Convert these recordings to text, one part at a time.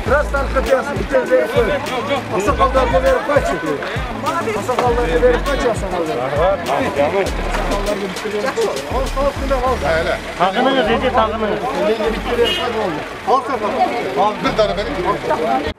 Краснарка diyorsun, bir tane verip koy. Asakallarına verip kaç çıkıyor? Asakallarına verip kaç asakallarına? Var, canım. Asakallarına bir tane verip koy. Al üstünde al. Öyle. Tağınınız edi, tağınınız. Öyle bir tane verip koy oldu. Al sakal. Al bir tane benim.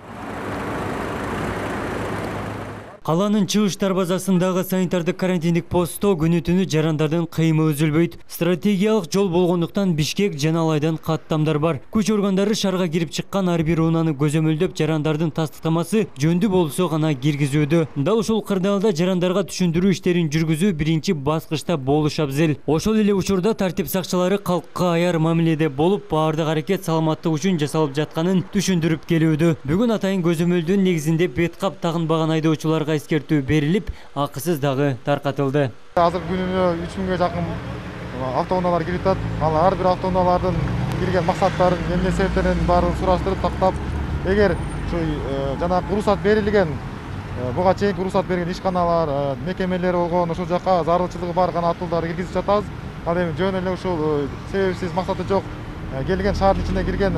Қаланың чыгыш дарбазасындагы санитардык карантиндик постто күнү-түнү жарандардын кыймы үзүлбөйт. Стратегиялык жол болгондуктан Бишкек жана Алайдан каттамдар бар. Күч органдары шаарга кирип чыккан ар бир унааны көзөмөлдөп, жарандардын тастыктамасы жөндүү болсо гана киргизүүдө. Дал ушул кырдаалда жарандарга түшүндүрүү иштерин жүргүзүү биринчи баскычта болуш абзел. Ошол эле учурда тартип сакчылары калкка аяр мамиледе болуп, баардык аракет саламаттык үчүн жасалып жатканын түшүндүрүп келүүдө. Бүгүн атайын көзөмөлдүн негизинде бет кап тагынбаган айдоочуларга эскертүү берилип, акысыз дагы таркатылды. Азыр күнүнө 3000ге жакын автоунаалар кирип атат. Ал ар бир автоунаалардын кирген максаттарын, эмне себептерин баарын сураштырып тактап, эгер жанагы уруксат берилген, буга чейинки уруксат берген ишканалар, мекемелер болгон, ошол жака зарылчылыгы бар гана автоунааларды киргизип жатабыз. Ал эми жөн эле ушул себепсиз максаты жок келген шаардын ичине кирген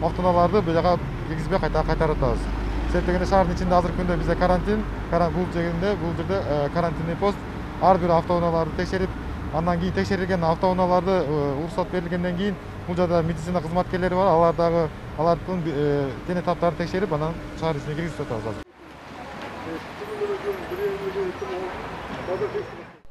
автоунааларды бул жака киргизбей кайтарып атабыз. Себептегенде шаардын ичинде азыркы күндө бизде бул жерде карантинный пост ар бир автоунааларды текшерип, андан кийин текшерилген автоунааларды уруксат берилгенден кийин бул жерде медицина кызматкерлери бар, алардын дене таптарын текшерип, анан шаар ичине киргизип атабыз.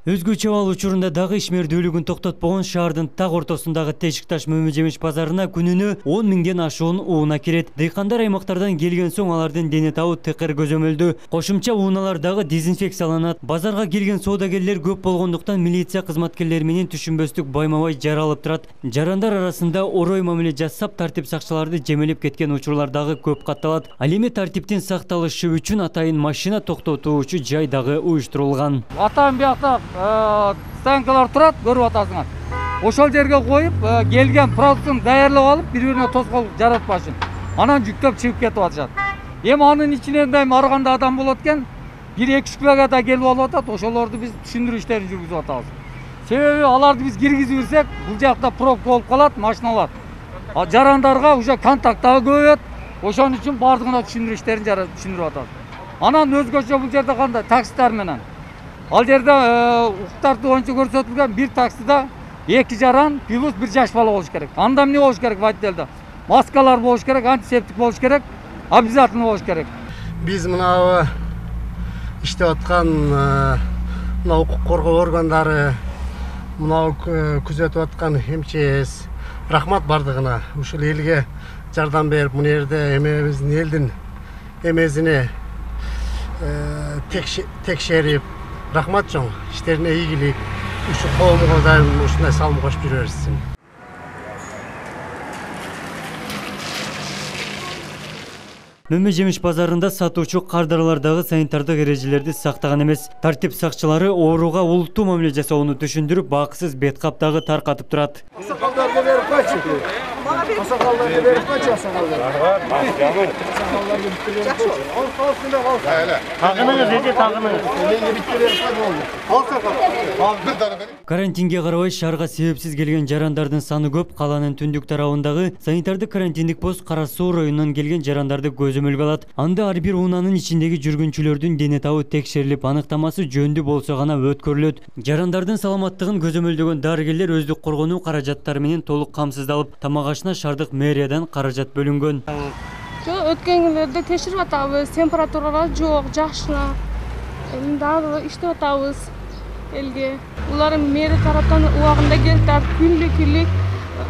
Өзгөчө абал учурунда дагы ишмердүүлүгүн токтотпогон шаардын так ортосундагы Тешик таш мөмө жемиш базарына күнүнө 10 миңден ашуун ууна кирет. Дыйкандар аймактардан келген соң алардын дене табы тыкыр көзөмөлдү. Кошумча ууналар дагы дезинфекцияланат. Базарга келген соодагерлер көп болгондуктан милиция кызматкерлери менен түшүнбөстүк байма-бай жаралып турат. Жарандар арасында орой мамиле жасап, тартип сакчыларды жемелеп кеткен учурлар дагы көп катталат. Ал эми тартиптин сакталышы үчүн атайын машина токтотуучу жай дагы уюштурулган. Атайын биякта станкалар турат, көрүп атасыңар. Ошол жерге коюп, келген продуктун даярлап алып, бири-бирине тоскоолук жаратпашын. Анан жүктөп чыгып кетип атышат. Эми анын ичинен да арганда адам болот экен, 1-2 килога да келип алып атат. Ошолорду биз түшүндүрүү иштерин жүргүзүп атабыз. Себеби аларды биз киргизип берсек, бул жакта пробка болуп калат, машиналар. Жарандарга уже контакт дагы көбөйөт. Ошон үчүн бардыгына түшүндүрүү иштерин түшүндүрүп атабыз. Анан өзгөчө бул жерде кандай такситтер менен ал жерде укуктарды боюнча көрсөтүлгөн бир таксида 2 жаран плюс 1 жаш бала болуш керек. Анда эмне болуш керек водителде? Маскалар болуш керек, антисептик болуш керек, обязательно болуш керек. Биз мына иштеп аткан мына укук коргоо органдары, мына күзөтүп аткан МЧС рахмат бардыгына. Ушул элге жардам берип, мына жерде эмебиздин элдин эмесине текшерип рахмат чоң, иштерине ийгилик, ушу коомго дайым ушундай салым кошуп жүрө берсин. Мөмө жемиш базарында сатуучу кардарлардагы санитардык эрежелерди сактаган эмес. Тартип сакчылары ооруга улуттуу мамиле жасоону түшүндүрүп, бакысыз бет кап дагы таркатып турат. Asakallarına verip kaç çıkıyor? Asakallarına verip kaç asakallarına? Var, canım. Asakallarına bir tane verip koy. Al üstünde al. Öyle. Тағыныңыз еді, тағыныңыз. Öyle bir tane verip koy oldu. Al sakal. Al bir tane benim. Карантинге карабай шаарга себепсиз келген жарандардын саны көп. Каланын түндүк тарабындагы санитардык карантиндик пост Кара Суу районунан келген жарандарды көзөмөлгө алат. Анда ар бир унаанын ичиндеги жүргүнчүлөрдүн дене табы текшерилип, аныктамасы жөндүү болсо гана өткөрүлөт. Жарандардын саламаттыгын көзөмөлдөгөн дарыгерлер өздүк коргонуу каражаттары менен толук камсыздалып, тамак ашына шаардык мэриядан каражат бөлүнгөн. Өткөн күндөрдө текшерип атабыз, температуралар жок, жакшына. Эми дагы иштеп атабыз элге. Улар мэрия тараптан убагында келип, күнлүк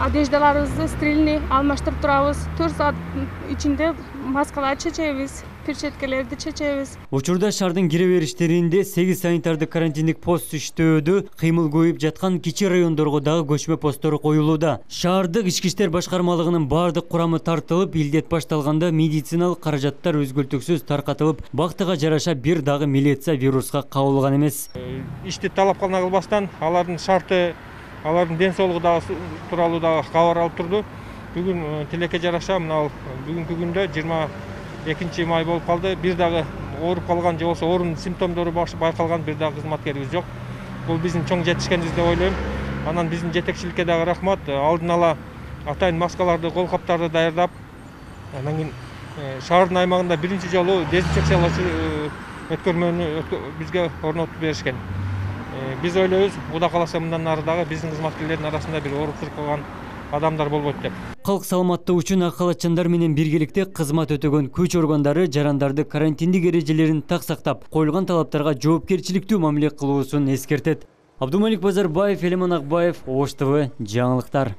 одеждаларыбызды стерильный алмаштырып турабыз. 4 саат ичинде маскалар чечебиз, перчаткаларды чечебиз. Учурда шаардын кире бериштеринде 8 санитардык карантиндик пост иштөөдө, кыймыл көбөйүп жаткан кичи райондорго дагы көчмө посттор коюлууда. Шаардык ички иштер башкармалыгынын бардык курамы тартылып, илдет башталганда медициналык каражаттар өзгөлтүксүз таркатылып, бактыга жараша бир дагы милиция вируска кабылган эмес. Ишти талап кылбастан алардын шарты, алардын ден соолугу тууралуу дагы кабар алып турду. Бүгүн тилекке жараша мына бүгүнкү күндө 22 май болуп калды. Бир дагы ооруп калган же болсо оорунун симптомдору байкалган бир дагы кызматкерибиз жок. Бул биздин чоң жетишкенибиз деп ойлойм. Анан биздин жетекчиликке дагы рахмат. Алдын ала атайын маскаларды, кол каптарды даярдап, анан кийин шаардын аймагында биринчи жолу дезинфекциялоочу өткөрмөнү бизге орнотуп беришкен. Биз ойлойбуз, Кудай кааласа мындан ары дагы биздин кызматкерлердин арасында бир ооруксуздук кылган адамдар болбойт деп. Калк саламаттыгы үчүн ак халатчандар менен биргеликте кызмат өтөгөн күч органдары жарандарды карантиндик эрежелерин так сактап, коюлган талаптарга жоопкерчиликтүү мамиле кылуусун эскертет. Абдумалик Базарбаев, Элемон Акбаев, Ош ТВ, жаңылыктар.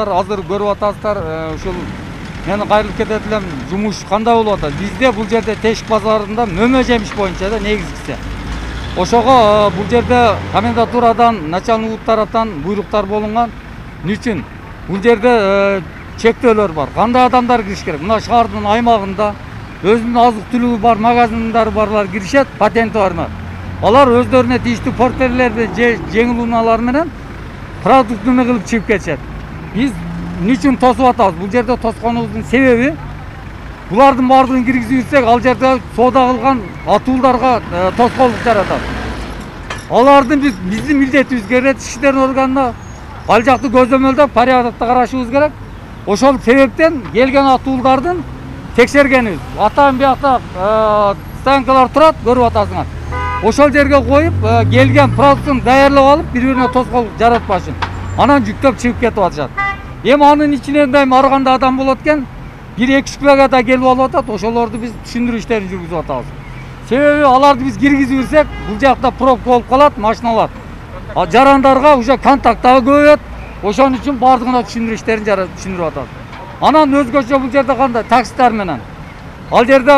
Азыр көрүп атасыздар, ушул мени кайрылып кетет элем, жумуш кандай болуп атат? Бизде бул жерде Тешик базарында мөмө жемиш боюнча да негизгиси. Ошого бул жерде комендатурадан, начальник тараптан буйруктар болунган. Үчүн бул жерде чектөөлөр бар. Кандай адамдар кириш керек? Мына шаардын аймагында өзүнүн азык-түлүгү бар магазиндары барлар киришет, патенти бармак. Алар өздөрүнө тийиштүү портфеллерди же жеңил унаалар менен продуктуну кылып чыгып кетишет. Биз үчүн тосуп атабыз? Бул жерде тосконубуздун себеби булардын бардыгын киргизип жүрсөк, ал жерде соода кылган атуулдарга тоскоолдук жаратат. Алардын биздин милдетибизге кирет, ички иштер органына ал жакты көзөмөлдөп, порядокто карашыбыз керек. Ошол себептен келген атуулдардын текшергенибиз. Атайын биякта станкалар турат, көрүп атасыңар. Ошол жерге коюп, келген продуктун даярдап алып, бири-бирине тоскоолдук жаратпашын. Анан жүктөп чыгып кетип атышат. Эми анын ичинен дайым ар кандай адам болот экен, 1-2 килога да келип алып атат. Ошолорду биз түшүндүрүү иштерин жүргүзүп атабыз. Себеби аларды биз киргизип жүрсөк, бул жакта пробка болуп калат, машиналар. Жарандарга уже контакт дагы көбөйөт. Ошон үчүн бардыгына түшүндүрүү иштерин түшүндүрүп атабыз. Анан өзгөчө бул жерде кандай таксилер менен. Ал жерде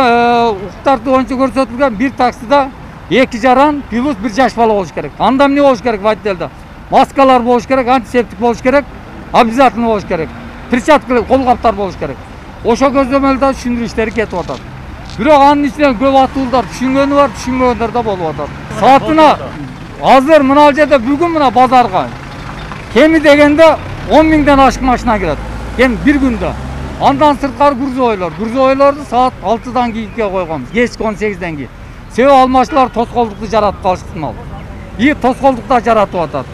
укуктарды боюнча көрсөтүлгөн бир таксида 2 жаран плюс 1 жаш бала болуш керек. Анда эмне болуш керек водителде? Маскалар болуш керек, антисептик болуш керек, обязательно болуш керек. Перчатка, кол каптар болуш керек. Ошо көзөмөлдө түшүндүрүү иштери кетип атат. Бирок анын ичинен көп атуулдар түшүнгөнү бар, түшүнбөгөндөр да болуп атат. Саатына азыр мына жерде бүгүн мына базарга кеми дегенде 10 миңден ашык машина кирет. Кем бир күндө. Андан сырткары грузовойлорду саат 6-дан кийинге койгонбуз, кечки 18-ден кийин. Себеби алмашчылар тоскоолдукту жаратып калышсын ал. И тоскоолдук да жаратып атат.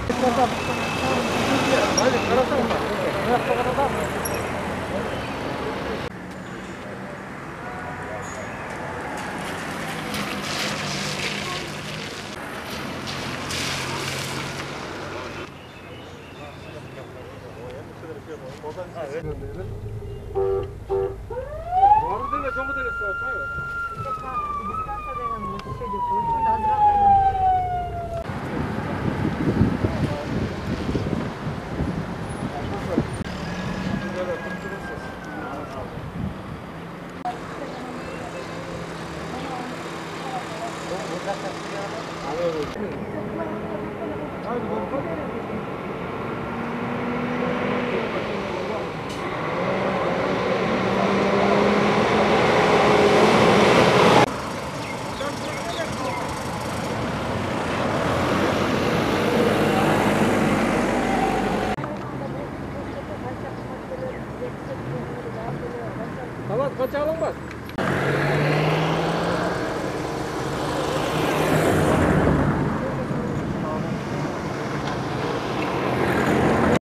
Kaç alın var?